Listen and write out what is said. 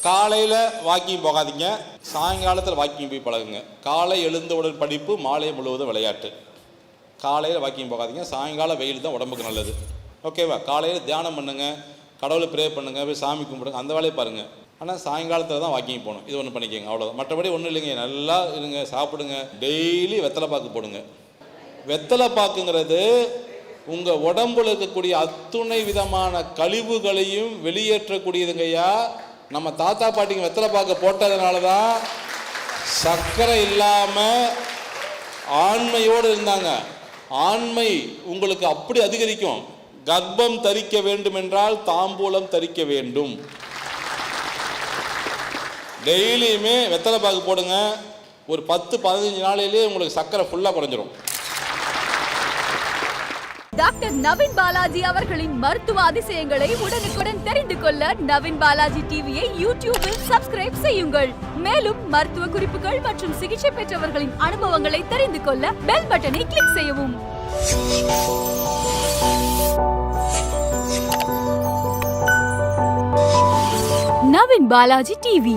காலையில் வாக்கிங் போகாதீங்க, சாயங்காலத்தில் வாக்கிங் போய் பழகுங்க. காலை எழுந்தவுடன் படிப்பு, மாலை முழுவதும் விளையாட்டு. காலையில் வாக்கிங் போகாதீங்க, சாயங்காலம் வெயில் தான் உடம்புக்கு நல்லது. ஓகேவா? காலையில் தியானம் பண்ணுங்கள், கடவுளை ப்ரே பண்ணுங்கள், போய் சாமி கும்பிடுங்க, அந்த வேலையை பாருங்கள். ஆனால் சாயங்காலத்தில் தான் வாக்கிங் போகணும். இது ஒன்று பண்ணிக்கோங்க, அவ்வளோதான். மற்றபடி ஒன்றும் இல்லைங்க. நல்லா இருங்க, சாப்பிடுங்க, டெய்லி வெத்தலை பாக்கு போடுங்க. வெத்தலை பாக்குங்கிறது உங்கள் உடம்புல இருக்கக்கூடிய அத்துணை விதமான கழிவுகளையும் வெளியேற்றக்கூடியதுங்கய்யா. நம்ம தாத்தா பாட்டிங்க வெத்தலை பாக்கு போட்டதுனால தான் சர்க்கரை இல்லாமல் ஆண்மையோடு இருந்தாங்க. ஆண்மை உங்களுக்கு அப்படி அதிகரிக்கும். கர்ப்பம் தரிக்க வேண்டும் என்றால் தாம்பூலம் தரிக்க வேண்டும். டெய்லியுமே வெத்தலை பாக்கு போடுங்க. ஒரு 10-15 நாளிலே உங்களுக்கு சர்க்கரை ஃபுல்லாக குறைஞ்சிரும். டாக்டர் நவீன் பாலாஜி அவர்களின் மருத்துவ அதிசயங்களை உடனுக்குடன் தெரிந்து கொள்ள நவீன் பாலாஜி டிவியை யூடியூபில் சப்ஸ்கிரைப் செய்யுங்கள். மேலும் மருத்துவ குறிப்புகள் மற்றும் சிகிச்சை பெற்றவர்களின் அனுபவங்களை தெரிந்து கொள்ள பெல் பட்டனை கிளிக் செய்யவும். நவீன் பாலாஜி டிவி.